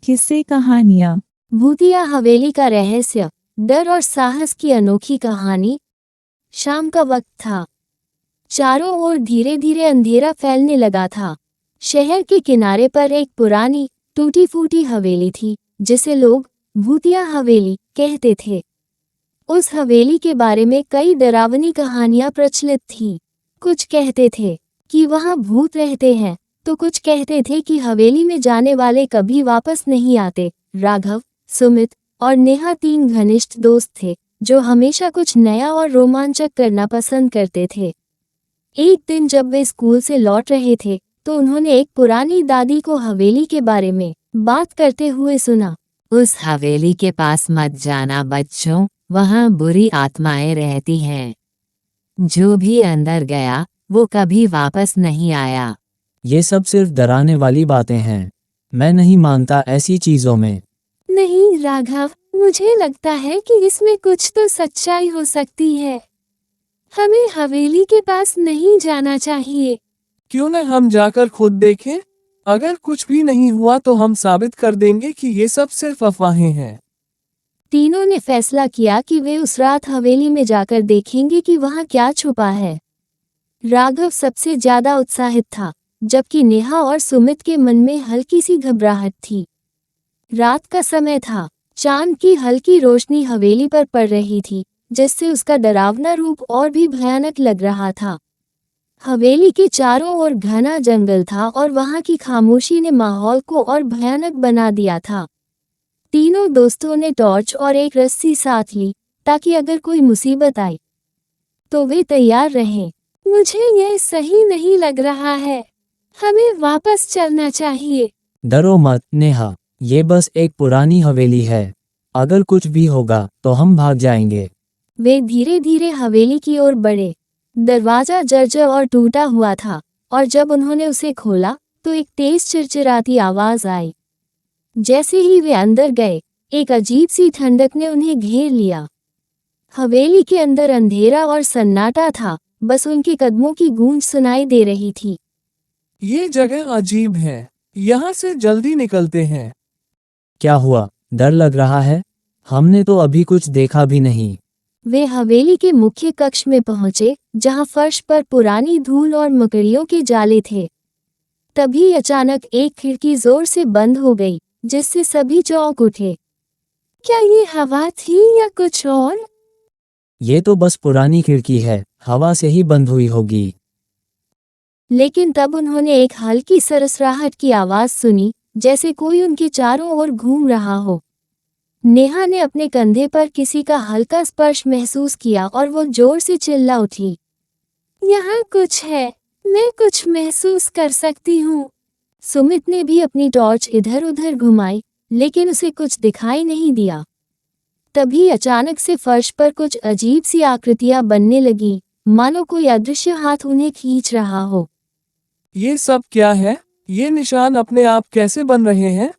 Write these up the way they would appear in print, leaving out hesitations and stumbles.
किस्से कहानियाँ। भूतिया हवेली का रहस्य, डर और साहस की अनोखी कहानी। शाम का वक्त था। चारों ओर धीरे धीरे अंधेरा फैलने लगा था। शहर के किनारे पर एक पुरानी टूटी फूटी हवेली थी, जिसे लोग भूतिया हवेली कहते थे। उस हवेली के बारे में कई डरावनी कहानियां प्रचलित थीं। कुछ कहते थे कि वहां भूत रहते हैं, तो कुछ कहते थे कि हवेली में जाने वाले कभी वापस नहीं आते। राघव, सुमित और नेहा 3 घनिष्ठ दोस्त थे, जो हमेशा कुछ नया और रोमांचक करना पसंद करते थे। एक दिन जब वे स्कूल से लौट रहे थे, तो उन्होंने एक पुरानी दादी को हवेली के बारे में बात करते हुए सुना। उस हवेली के पास मत जाना बच्चों, वहाँ बुरी आत्माएं रहती हैं। जो भी अंदर गया वो कभी वापस नहीं आया। ये सब सिर्फ डराने वाली बातें हैं। मैं नहीं मानता ऐसी चीजों में। नहीं राघव, मुझे लगता है कि इसमें कुछ तो सच्चाई हो सकती है। हमें हवेली के पास नहीं जाना चाहिए। क्यों न हम जाकर खुद देखें? अगर कुछ भी नहीं हुआ तो हम साबित कर देंगे कि ये सब सिर्फ अफवाहें हैं। तीनों ने फैसला किया कि वे उस रात हवेली में जाकर देखेंगे कि वहां क्या छुपा है। राघव सबसे ज्यादा उत्साहित था, जबकि नेहा और सुमित के मन में हल्की सी घबराहट थी। रात का समय था। चांद की हल्की रोशनी हवेली पर पड़ रही थी, जिससे उसका डरावना रूप और भी भयानक लग रहा था। हवेली के चारों ओर घना जंगल था और वहां की खामोशी ने माहौल को और भयानक बना दिया था। तीनों दोस्तों ने टॉर्च और एक रस्सी साथ ली, ताकि अगर कोई मुसीबत आई तो वे तैयार रहें। मुझे यह सही नहीं लग रहा है। हमें वापस चलना चाहिए। डरो मत नेहा, ये बस एक पुरानी हवेली है। अगर कुछ भी होगा तो हम भाग जाएंगे। वे धीरे धीरे हवेली की ओर बढ़े। दरवाजा जर्जर और टूटा हुआ था, और जब उन्होंने उसे खोला तो एक तेज चिरचिराती आवाज आई। जैसे ही वे अंदर गए, एक अजीब सी ठंडक ने उन्हें घेर लिया। हवेली के अंदर अंधेरा और सन्नाटा था, बस उनके कदमों की गूंज सुनाई दे रही थी। ये जगह अजीब है, यहाँ से जल्दी निकलते हैं। क्या हुआ, डर लग रहा है? हमने तो अभी कुछ देखा भी नहीं। वे हवेली के मुख्य कक्ष में पहुंचे, जहां फर्श पर पुरानी धूल और मकड़ियों के जाले थे। तभी अचानक एक खिड़की जोर से बंद हो गई, जिससे सभी चौंक उठे। क्या ये हवा थी या कुछ और? ये तो बस पुरानी खिड़की है, हवा से ही बंद हुई होगी। लेकिन तब उन्होंने एक हल्की सरसराहट की आवाज सुनी, जैसे कोई उनके चारों ओर घूम रहा हो। नेहा ने अपने कंधे पर किसी का हल्का स्पर्श महसूस किया और वो जोर से चिल्ला उठी। यहाँ कुछ है, मैं कुछ महसूस कर सकती हूँ। सुमित ने भी अपनी टॉर्च इधर उधर घुमाई, लेकिन उसे कुछ दिखाई नहीं दिया। तभी अचानक से फर्श पर कुछ अजीब सी आकृतियां बनने लगीं, मानो कोई अदृश्य हाथ उन्हें खींच रहा हो। ये सब क्या है? ये निशान अपने आप कैसे बन रहे हैं?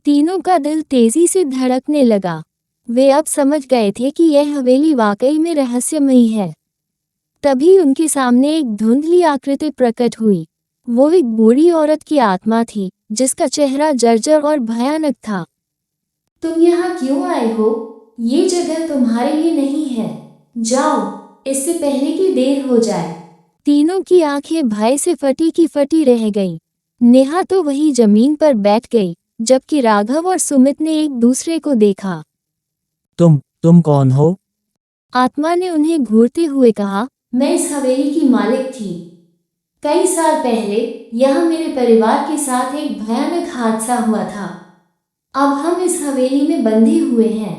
तीनों का दिल तेजी से धड़कने लगा। वे अब समझ गए थे कि यह हवेली वाकई में रहस्यमयी है। तभी उनके सामने एक धुंधली आकृति प्रकट हुई। वो एक बूढ़ी औरत की आत्मा थी, जिसका चेहरा जर्जर और भयानक था। तुम यहाँ क्यों आए हो? ये जगह तुम्हारे लिए नहीं है। जाओ, इससे पहले कि देर हो जाए। तीनों की आंखें भय से फटी की फटी रह गईं। नेहा तो वही जमीन पर बैठ गई, जबकि राघव और सुमित ने एक दूसरे को देखा। तुम कौन हो? आत्मा ने उन्हें घूरते हुए कहा, मैं इस हवेली की मालिक थी। कई साल पहले यहाँ मेरे परिवार के साथ एक भयानक हादसा हुआ था। अब हम इस हवेली में बंधे हुए हैं।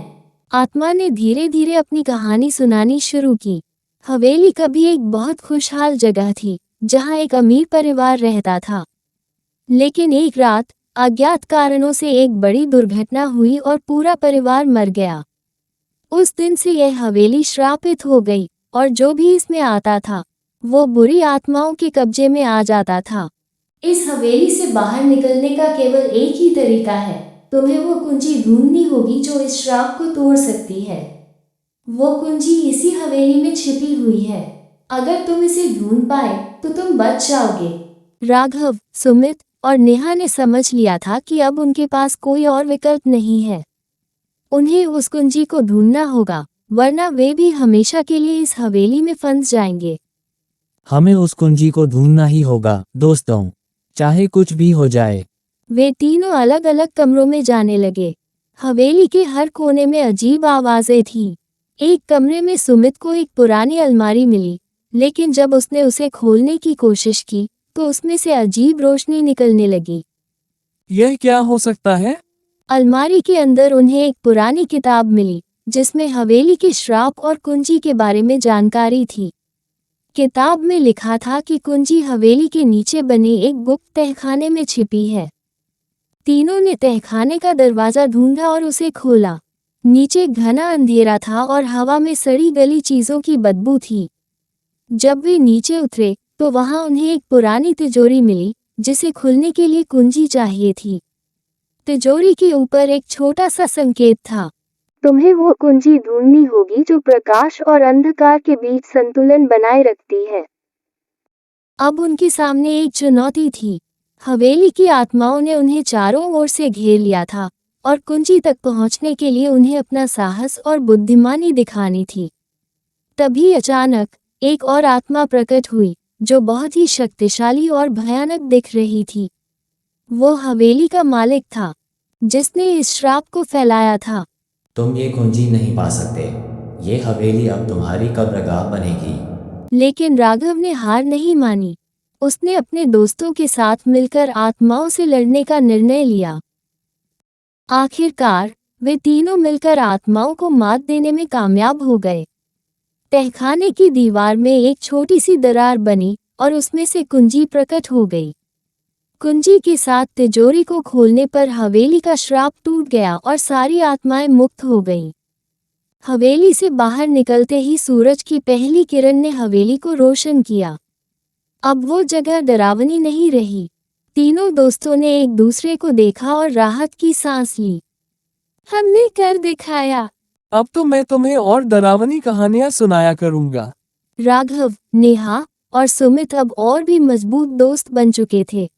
आत्मा ने धीरे धीरे अपनी कहानी सुनानी शुरू की। हवेली कभी एक बहुत खुशहाल जगह थी, जहाँ एक अमीर परिवार रहता था। लेकिन एक रात अज्ञात कारणों से एक बड़ी दुर्घटना हुई और पूरा परिवार मर गया। उस दिन से यह हवेली श्रापित हो गई, और जो भी इसमें आता था वो बुरी आत्माओं के कब्जे में आ जाता था। इस हवेली से बाहर निकलने का केवल एक ही तरीका है। तुम्हें वो कुंजी ढूंढनी होगी जो इस श्राप को तोड़ सकती है। वो कुंजी इसी हवेली में छिपी हुई है। अगर तुम इसे ढूंढ पाए तो तुम बच जाओगे। राघव, सुमित, और नेहा ने समझ लिया था कि अब उनके पास कोई और विकल्प नहीं है। उन्हें उस कुंजी को ढूंढना होगा, वरना वे भी हमेशा के लिए इस हवेली में फंस जाएंगे। हमें उस कुंजी को ढूंढना ही होगा दोस्तों, चाहे कुछ भी हो जाए। वे तीनों अलग अलग कमरों में जाने लगे। हवेली के हर कोने में अजीब आवाजें थीं। एक कमरे में सुमित को एक पुरानी अलमारी मिली, लेकिन जब उसने उसे खोलने की कोशिश की तो उसमें से अजीब रोशनी निकलने लगी। यह क्या हो सकता है? अलमारी के अंदर उन्हें एक पुरानी किताब मिली, जिसमें हवेली के श्राप और कुंजी के बारे में जानकारी थी। किताब में लिखा था कि कुंजी हवेली के नीचे बने एक गुप्त तहखाने में छिपी है। तीनों ने तहखाने का दरवाजा ढूंढा और उसे खोला। नीचे घना अंधेरा था और हवा में सड़ी गली चीजों की बदबू थी। जब वे नीचे उतरे तो वहां उन्हें एक पुरानी तिजोरी मिली, जिसे खुलने के लिए कुंजी चाहिए थी। तिजोरी के ऊपर एक छोटा सा संकेत था, तुम्हें वो कुंजी ढूंढनी होगी जो प्रकाश और अंधकार के बीच संतुलन बनाए रखती है। अब उनके सामने एक चुनौती थी। हवेली की आत्माओं ने उन्हें चारों ओर से घेर लिया था और कुंजी तक पहुंचने के लिए उन्हें अपना साहस और बुद्धिमानी दिखानी थी। तभी अचानक एक और आत्मा प्रकट हुई, जो बहुत ही शक्तिशाली और भयानक दिख रही थी। वो हवेली का मालिक था, जिसने इस श्राप को फैलाया था। तुम ये कुंजी नहीं पा सकते। ये हवेली अब तुम्हारी कब्रगाह बनेगी। लेकिन राघव ने हार नहीं मानी। उसने अपने दोस्तों के साथ मिलकर आत्माओं से लड़ने का निर्णय लिया। आखिरकार वे तीनों मिलकर आत्माओं को मात देने में कामयाब हो गए। तहखाने की दीवार में एक छोटी सी दरार बनी और उसमें से कुंजी प्रकट हो गई। कुंजी के साथ तिजोरी को खोलने पर हवेली का श्राप टूट गया और सारी आत्माएं मुक्त हो गईं। हवेली से बाहर निकलते ही सूरज की पहली किरण ने हवेली को रोशन किया। अब वो जगह डरावनी नहीं रही। तीनों दोस्तों ने एक दूसरे को देखा और राहत की सांस ली। हमने कर दिखाया। अब तो मैं तुम्हें और डरावनी कहानियां सुनाया करूंगा। राघव, नेहा और सुमित अब और भी मजबूत दोस्त बन चुके थे।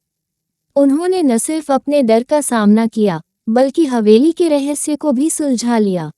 उन्होंने न सिर्फ अपने डर का सामना किया, बल्कि हवेली के रहस्य को भी सुलझा लिया।